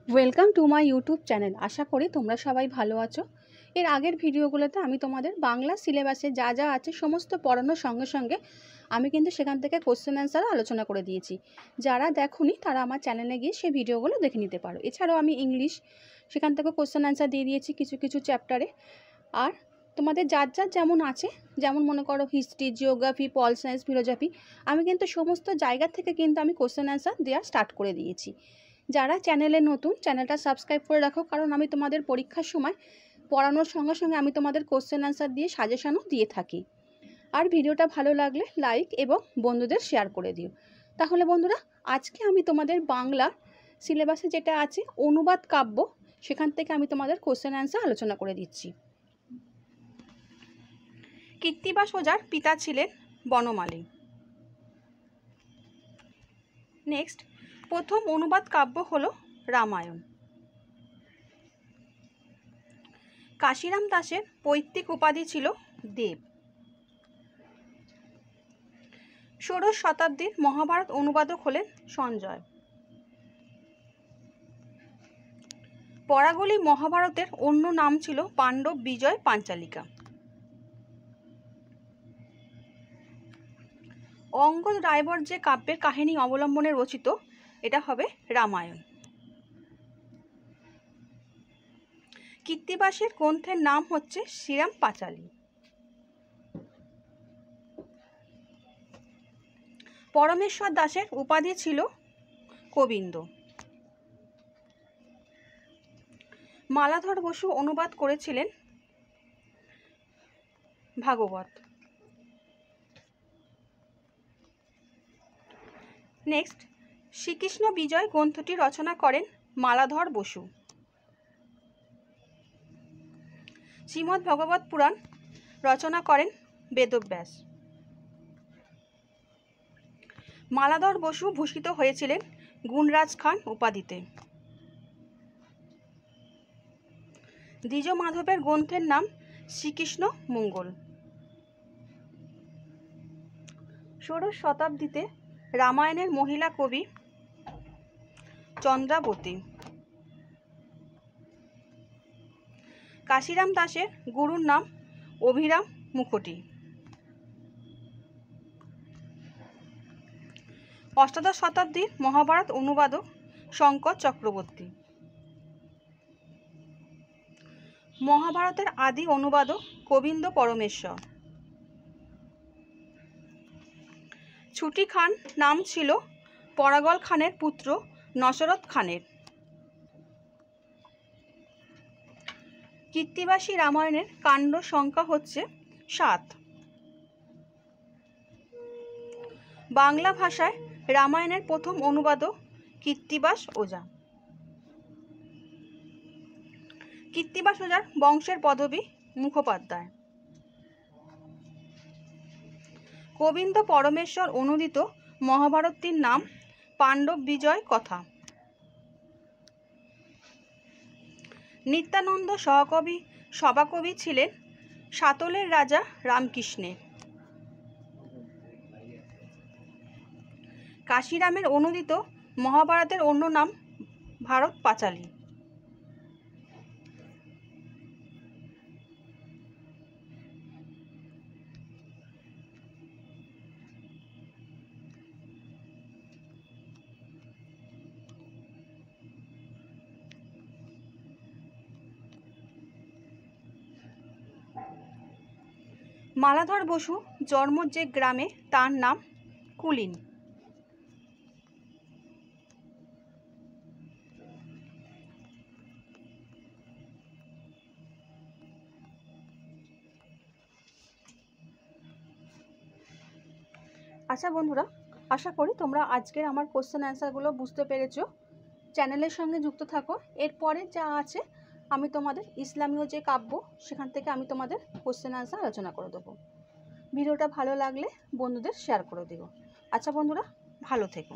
Welcome to my YouTube channel. আশা করি তোমরা সবাই ভালো আছো। এর আগের ভিডিওগুলোতে আমি তোমাদের বাংলা সিলেবাসে যা যা আছে সমস্ত পড়ানোর সঙ্গে সঙ্গে আমি কিন্তু সেখান থেকে কোশ্চেন অ্যান্সারও আলোচনা করে দিয়েছি। যারা দেখোনি তারা আমার চ্যানেলে গিয়ে সেই ভিডিওগুলো দেখে নিতে পারো। এছাড়াও আমি ইংলিশ সেখান থেকে কোশ্চেন অ্যান্সার দিয়ে দিয়েছি কিছু কিছু চ্যাপ্টারে। আর তোমাদের যার যার যেমন আছে, যেমন মনে করো history, geography, pol science, philosophy, আমি কিন্তু সমস্ত জায়গা থেকে কিন্তু আমি কোশ্চেন অ্যান্সার দেওয়া স্টার্ট করে দিয়েছি। যারা চ্যানেলে নতুন, চ্যানেলটা সাবস্ক্রাইব করে রাখো, কারণ আমি তোমাদের পরীক্ষার সময় পড়ানোর সঙ্গে সঙ্গে আমি তোমাদের কোশ্চেন অ্যান্সার দিয়ে সাজেশনও দিয়ে থাকি। আর ভিডিওটা ভালো লাগলে লাইক এবং বন্ধুদের শেয়ার করে দিও। তাহলে বন্ধুরা, আজকে আমি তোমাদের বাংলা সিলেবাসে যেটা আছে অনুবাদ কাব্য, সেখান থেকে আমি তোমাদের কোশ্চেন অ্যান্সার আলোচনা করে দিচ্ছি। কৃত্তিবাস ওঝার পিতা ছিলেন বনমালী। নেক্সট, প্রথম অনুবাদ কাব্য হলো রামায়ণ। কাশিরাম দাসের পৈতৃক উপাধি ছিল দেব। ষোড়শ শতাব্দীর মহাভারত অনুবাদক হলেন সঞ্জয়। পরাগলি মহাভারতের অন্য নাম ছিল পাণ্ডব বিজয় পাঞ্চালিকা। অঙ্গদ রায়বর যে কাব্যের কাহিনী অবলম্বনে রচিত, এটা হবে রামায়ণ। কৃত্তিবাসের গ্রন্থের নাম হচ্ছে শ্রীরাম পাঁচালী। পরমেশ্বর দাসের উপাধি ছিল গোবিন্দ। মালাধর বসু অনুবাদ করেছিলেন ভাগবত। নেক্সট, শ্রীকৃষ্ণ বিজয় গ্রন্থটি রচনা করেন মালাধর বসু। শ্রীমদ্ ভগবত পুরাণ রচনা করেন বেদব্যাস। মালাধর বসু ভূষিত হয়েছিলেন গুণরাজ খান উপাধিতে। দ্বিজ মাধবের গ্রন্থের নাম শ্রীকৃষ্ণ মঙ্গল। ষোড়শ শতাব্দীতে রামায়ণের মহিলা কবি চন্দ্রাবতী। কাশিরাম দাসের গুরুর নাম অভিরাম মুখোটি। অষ্টাদশ শতাব্দীর মহাভারত অনুবাদক শঙ্কর চক্রবর্তী। মহাভারতের আদি অনুবাদক গোবিন্দ পরমেশ্বর। ছুটি খান নাম ছিল পরাগল খানের পুত্র নসরত খানের। কৃত্তিবাসী রামায়ণের কাণ্ড সংখ্যা হচ্ছে 7। বাংলা ভাষায় রামায়ণের প্রথম অনুবাদক কৃত্তিবাস ওঝা। কৃত্তিবাস ওঝার বংশের পদবী মুখোপাধ্যায়। গোবিন্দ পরমেশ্বর অনুদিত মহাভারতটির নাম পাণ্ডব বিজয় কথা। নিত্যানন্দ সহকবি সভাকবি ছিলেন সাতলের রাজা রামকৃষ্ণের। কাশিরামের অনুদিত মহাভারতের অন্য নাম ভারত পাঁচালী। মালাধর বসু জন্ম যে গ্রামে তার নাম কুলিন। আচ্ছা বন্ধুরা, আশা করি তোমরা আজকের আমার কোশ্চেন অ্যান্সারগুলো বুঝতে পেরেছো। চ্যানেলের সঙ্গে যুক্ত থাকো। এরপরে যা আছে আমি তোমাদের ইসলামীয় যে কাব্য, সেখান থেকে আমি তোমাদের কোশ্চেন অ্যান্সার আলোচনা করে দেবো। ভিডিওটা ভালো লাগলে বন্ধুদের শেয়ার করে দিও। আচ্ছা বন্ধুরা, ভালো থেকো।